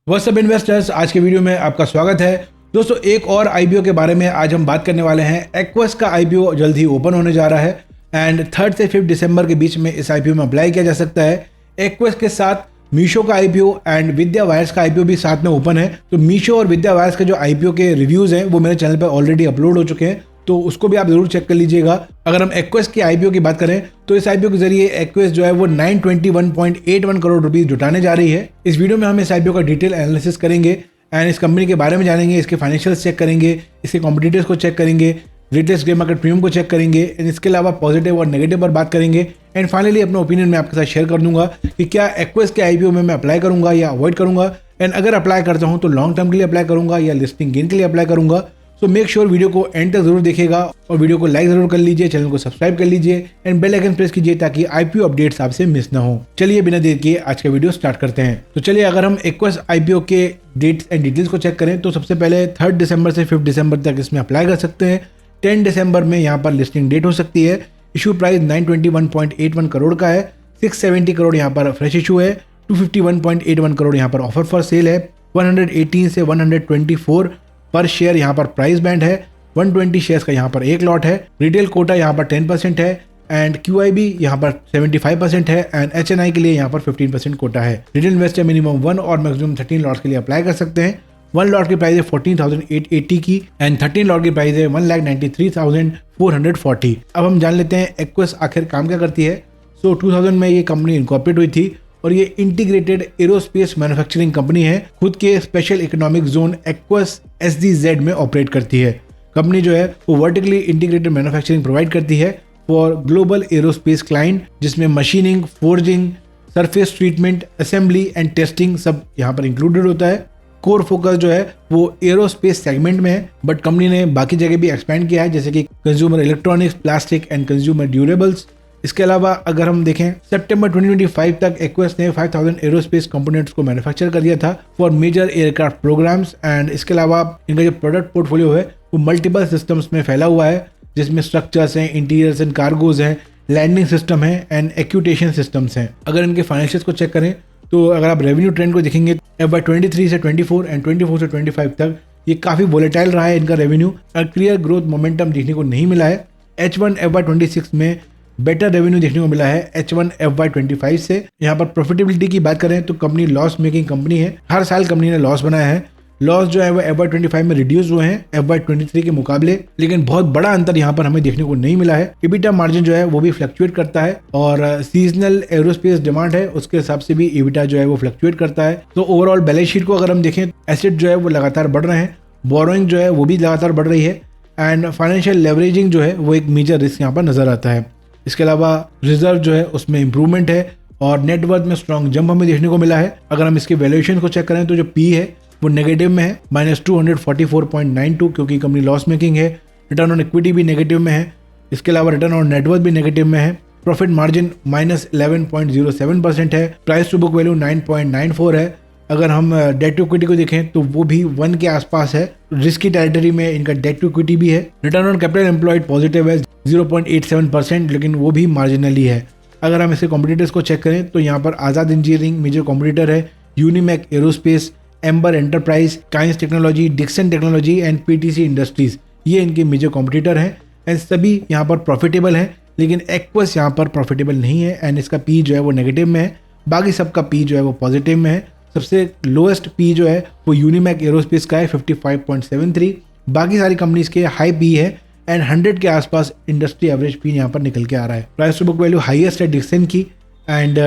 What's up investors, आज के video में आपका स्वागत है। दोस्तों, एक और आईपीओ के बारे में आज हम बात करने वाले हैं। एक्वेस का आईपीओ जल्द ही ओपन होने जा रहा है एंड 3 से 5 दिसंबर के बीच में इस आईपीओ में अप्लाई किया जा सकता है। एक्वेस के साथ मीशो का आईपीओ एंड विद्या वायर्स का आईपीओ भी साथ में ओपन है। तो मीशो और विद्या वायर्स के जो आईपीओ के रिव्यूज हैं वो मेरे चैनल पर ऑलरेडी अपलोड हो चुके हैं, तो उसको भी आप जरूर चेक कर लीजिएगा। अगर हम एक्वेस के आईपीओ की बात करें तो इस आईपीओ के जरिए एक्वेस जो है वो 921.81 करोड़ रुपीस जुटाने जा रही है। इस वीडियो में हम इस आईपीओ का डिटेल एनालिसिस करेंगे एंड इस कंपनी के बारे में जानेंगे, इसके फाइनेंशियल्स चेक करेंगे, इसके कॉम्पिटिटर्स को चेक करेंगे, लेटेस्ट ग्रे मार्केट प्रीमियम को चेक करेंगे एंड इसके अलावा पॉजिटिव और नेगेटिव पर बात करेंगे एंड फाइनली अपना ओपिनियन मैं आपके साथ शेयर कर दूंगा कि क्या एक्वेस के आईपीओ में मैं अप्लाई करूंगा या अवॉइड करूंगा एंड अगर अप्लाई करता हूं तो लॉन्ग टर्म के लिए अप्लाई करूंगा या लिस्टिंग गेन के लिए अप्लाई करूंगा। सो मेक श्योर वीडियो को एंड तक जरूर देखिएगा और वीडियो को लाइक जरूर कर लीजिए, चैनल को सब्सक्राइब कर लीजिए एंड बेल आइकन प्रेस कीजिए ताकि आईपीओ अपडेट्स आपसे मिस ना हो। चलिए बिना देर किए आज का वीडियो स्टार्ट करते हैं। तो चलिए, अगर हम एक्वेस आईपीओ के डेट्स एंड डिटेल्स को चेक करें तो सबसे पहले 3 दिसंबर से 5 दिसंबर तक इसमें अप्लाई कर सकते हैं। 10 दिसंबर में यहाँ पर लिस्टिंग डेट हो सकती है। इशू प्राइस 921.81 करोड़ का है। 670 करोड़ यहाँ पर फ्रेश इशू है। 251.81 करोड़ यहाँ पर ऑफर फॉर सेल है। 118 से 124 पर शेयर यहाँ पर प्राइस बैंड है। 120 शेयर्स का यहाँ पर एक लॉट है। रिटेल कोटा यहाँ पर 10% है एंड QIB यहाँ पर 75% है एंड HNI के लिए यहाँ पर 15% कोटा है। रिटेल इन्वेस्टर मिनिमम 1 और मैक्सिमम 13 लॉट्स के लिए अप्लाई कर सकते हैं। 1 लॉट की प्राइस है 14,880 की एंड 13 लॉट की प्राइस है 1,93,440। अब हम जान लेते हैं एक्वेस आखिर काम क्या करती है। 2000 में ये कंपनी इनकॉर्पोरेट हुई थी और ये इंटीग्रेटेड एरोस्पेस मैन्युफैक्चरिंग कंपनी है। खुद के special economic zone aqueous SDZ में ऑपरेट करती है। कंपनी जो है वो वर्टिकली इंटीग्रेटेड मैन्युफैक्चरिंग प्रोवाइड करती है फॉर ग्लोबल एरोस्पेस क्लाइंट, जिसमें machining, forging, surface treatment, assembly and testing सब यहाँ पर इंक्लूडेड होता है। कोर फोकस जो है वो एरोस्पेस सेगमेंट में है, बट कंपनी ने बाकी जगह भी एक्सपेंड किया है, जैसे कि consumer electronics, plastic and consumer durables. इसके अलावा अगर हम देखें, सितंबर 2025 तक एक्वेस ने 5000 एरोस्पेस कंपोनेंट्स को मैन्युफैक्चर कर दिया था for major aircraft programmes and इसके अलावा इनका जो प्रोडक्ट पोर्टफोलियो है वो मल्टीपल सिस्टम्स में फैला हुआ है, जिसमें स्ट्रक्चर्स हैं, इंटीरियर्स एंड कार्गोज हैं, लैंडिंग सिस्टम है एंड एक्यूटेशन सिस्टम्स हैं। अगर इनके फाइनेंशियल्स को चेक करें तो अगर आप रेवेन्यू ट्रेंड को देखेंगे FY23 से 24 एंड 24 से 25 तक ये काफी वोलेटाइल रहा है इनका रेवेन्यू और क्लियर ग्रोथ मोमेंटम देखने को नहीं मिला है। H1 FY26 में बेटर रेवेन्यू देखने को मिला है H1 FY25 से। यहाँ पर प्रॉफिटेबिलिटी की बात करें तो कंपनी लॉस मेकिंग कंपनी है। हर साल कंपनी ने लॉस बनाया है। लॉस जो है वो FY25 में रिड्यूस हुए हैं FY23 के मुकाबले, लेकिन बहुत बड़ा अंतर यहाँ पर हमें देखने को नहीं मिला है। EBITDA मार्जिन जो है वो भी फ्लक्चुएट करता है और सीजनल एरोस्पेस डिमांड है उसके हिसाब से भी EBITDA जो है वो फ्लक्चुएट करता है। तो ओवरऑल बैलेंस शीट को अगर हम देखें, एसेट जो है वो लगातार बढ़ रहे हैं, बोरोइंग जो है वो भी लगातार बढ़ रही है एंड फाइनेंशियल लेवरेजिंग जो है वो एक मेजर रिस्क यहाँ पर नजर आता है। इसके अलावा रिजर्व जो है उसमें इंप्रूवमेंट है और नेटवर्थ में स्ट्रॉन्ग जंप हमें देखने को मिला है। अगर हम इसके वैल्यूएशन को चेक करें तो जो P है वो नेगेटिव में है, -244.92, क्योंकि कंपनी लॉस मेकिंग है। रिटर्न ऑन इक्विटी भी नेगेटिव में है। इसके अलावा रिटर्न ऑन नेटवर्थ भी नेगेटिव में है। प्रॉफिट मार्जिन -11.07% है। प्राइस टू बुक वैल्यू 9.94 है। अगर हम डेट टू इक्विटी को देखें तो वो भी 1 के आसपास है। रिस्की टेरिटरी में इनका डेट टू इक्विटी भी है। Return on capital employed positive है 0.87%, लेकिन वो भी मार्जिनली है। अगर हम इसके कॉम्पिटिटर्स को चेक करें तो यहाँ पर आजाद इंजीनियरिंग मेजर कॉम्पिटिटर है, यूनिमैक एरोस्पेस, एम्बर एंटरप्राइज, काइंस टेक्नोलॉजी, डिक्सन टेक्नोलॉजी एंड PTC इंडस्ट्रीज, ये इनके मेजर कॉम्पिटिटर हैं एंड सभी यहाँ पर प्रॉफिटेबल हैं, लेकिन एक्वेस यहाँ पर प्रॉफिटेबल नहीं है एंड इसका P जो है वो नेगेटिव में है। बाकी सबका P जो है वो पॉजिटिव में है। सबसे लोएस्ट P जो है वो यूनिमैक एरोस्पेस का है 55.73। बाकी सारी कंपनीज के हाई P है एंड 100 के आसपास इंडस्ट्री एवरेज P यहाँ पर निकल के आ रहा है। Price to book value highest है डिक्सन की एंड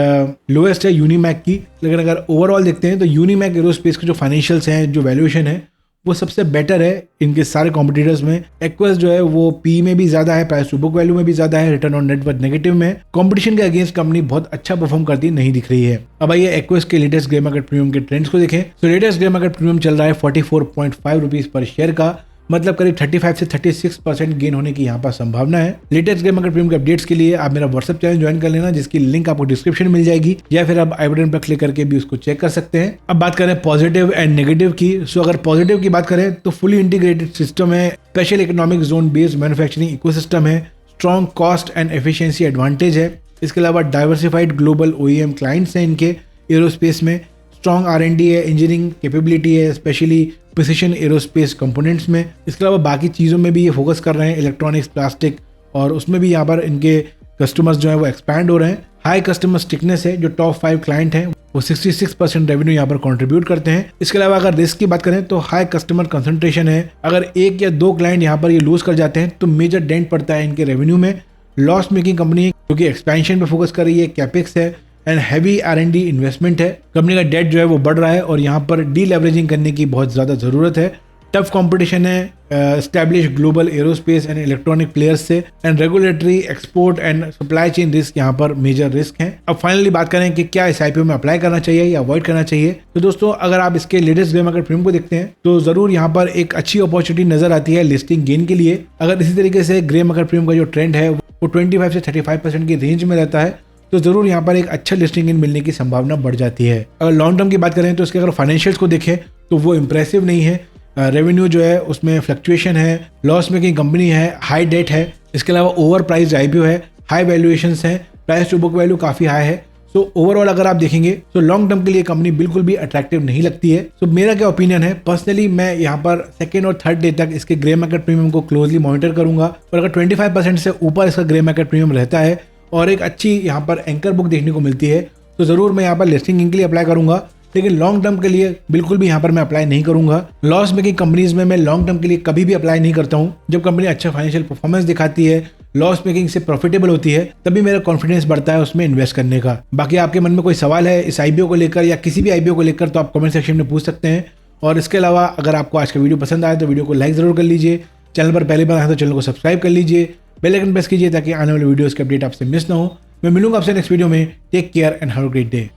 लोएस्ट है यूनिमैक की, लेकिन अगर ओवरऑल देखते हैं तो यूनिमैक एरोस्पेस के जो फाइनेंशियल्स हैं, जो वैल्यूएशन है वो सबसे बेटर है इनके सारे कॉम्पिटिटर्स में। एक्वेस जो है वो P में भी ज्यादा है, प्राइस टू बुक वैल्यू में भी ज्यादा है, रिटर्न ऑन नेटवर्थ नेगेटिव में। कंपटीशन के अगेंस्ट कंपनी बहुत अच्छा परफॉर्म करती नहीं दिख रही है। अब आइए एक्वेस के लेटेस्ट ग्रे मार्केट प्रीमियम के ट्रेंड्स को देखें। तो लेटेस्ट ग्रे मार्केट प्रीमियम चल रहा है 44.5 रुपीज पर शेयर का, मतलब करीब 35 से 36% गेन होने की यहाँ पर संभावना है। लेटेस्ट गेम मार्केट प्रीमियम के अपडेट्स के लिए आप मेरा व्हाट्सएप चैनल ज्वाइन कर लेना, जिसकी लिंक आपको डिस्क्रिप्शन में मिल जाएगी, या फिर आप आई बटन पर क्लिक करके भी उसको चेक कर सकते हैं। अब बात करें पॉजिटिव एंड नेगेटिव की। सो अगर पॉजिटिव की बात करें तो फुली इंटीग्रेटेड सिस्टम है, special economic zone based manufacturing ecosystem है, strong cost and efficiency advantage है। इसके अलावा डाइवर्सिफाइड ग्लोबल OEM क्लाइंट्स हैं इनके एरोस्पेस में, स्ट्रॉन्ग R&D है, इंजीनियरिंग कैपेबिलिटी है, स्पेशली प्रिसिशन एरोस्पेस कंपोनेंट्स में। इसके अलावा बाकी चीज़ों में भी ये फोकस कर रहे हैं, इलेक्ट्रॉनिक्स, प्लास्टिक, और उसमें भी यहाँ पर इनके कस्टमर्स जो है वो एक्सपैंड हो रहे हैं। हाई कस्टमर स्टिकनेस है, जो टॉप 5 क्लाइंट हैं वो 66% रेवेन्यू यहाँ पर कंट्रीब्यूट करते हैं। इसके अलावा अगर रिस्क की बात करें तो हाई कस्टमर कंसंट्रेशन है, अगर 1 या 2 क्लाइंट यहाँ पर ये लूज कर जाते हैं तो मेजर डेंट पड़ता है इनके रेवेन्यू में। लॉस मेकिंग कंपनी है क्योंकि एक्सपेंशन पे फोकस कर रही है, कैपेक्स है एंड हैवी R&D इन्वेस्टमेंट है। कंपनी का डेट जो है वो बढ़ रहा है और यहाँ पर डी लेवरेजिंग करने की बहुत ज़्यादा ज़रूरत है। टफ कंपटीशन है establish global aerospace and electronic players से, and regulatory, export and supply chain risk यहाँ पर मेजर रिस्क हैं। अब फाइनली बात करें कि क्या इस IPO में अप्लाई करना चाहिए या अवॉइड करना चाहिए, तो दोस्तों अगर आप इसके लेटेस्ट ग्रे मार्केट प्रीमियम को देखते हैं तो जरूर यहाँ पर एक अच्छी अपॉर्चुनिटी नजर आती है लिस्टिंग गेन के लिए। अगर इसी तरीके से ग्रे मार्केट प्रीमियम का जो ट्रेंड है वो 25 से 35% की रेंज में रहता है तो जरूर यहाँ पर एक अच्छा लिस्टिंग इन मिलने की संभावना बढ़ जाती है। अगर लॉन्ग टर्म की बात करें तो इसके अगर फाइनेंशियल्स को देखें तो वो इंप्रेसिव नहीं है। रेवेन्यू जो है उसमें फ्लक्चुएशन है, लॉस मेकिंग कंपनी है, हाई डेट है, इसके अलावा ओवर प्राइस IPO है, हाई वैल्यूएशंस है, प्राइस टू बुक वैल्यू काफ़ी हाई है। सो ओवरऑल अगर आप देखेंगे तो लॉन्ग टर्म के लिए कंपनी बिल्कुल भी अट्रैक्टिव नहीं लगती है। सो मेरा क्या ओपिनियन है, पर्सनली मैं यहाँ पर 2nd और 3rd डे तक इसके ग्रे मार्केट प्रीमियम को क्लोजली मॉनिटर करूंगा और अगर 25% से ऊपर इसका ग्रे मार्केट प्रीमियम रहता है और एक अच्छी यहाँ पर एंकर बुक देखने को मिलती है तो ज़रूर मैं यहाँ पर लिस्टिंग के लिए अप्लाई करूंगा, लेकिन लॉन्ग टर्म के लिए बिल्कुल भी यहाँ पर मैं अप्लाई नहीं करूंगा। लॉस मेकिंग कंपनीज में मैं लॉन्ग टर्म के लिए कभी भी अप्लाई नहीं करता हूँ। जब कंपनी अच्छा फाइनेंशियल परफॉर्मेंस दिखाती है, लॉस मेकिंग से प्रॉफिटेबल होती है, तभी मेरा कॉन्फिडेंस बढ़ता है उसमें इन्वेस्ट करने का। बाकी आपके मन में कोई सवाल है इस IPO को लेकर या किसी भी IPO को लेकर तो आप कमेंट सेक्शन में पूछ सकते हैं। और इसके अलावा अगर आपको आज का वीडियो पसंद आए तो वीडियो को लाइक जरूर कर लीजिए, चैनल पर पहली बार आए तो चैनल को सब्सक्राइब कर लीजिए, बेल आइकन प्रेस कीजिए ताकि आने वाले वीडियोस के अपडेट आपसे मिस ना हो। मैं मिलूंगा आपसे नेक्स्ट वीडियो में। Take care and have a great day.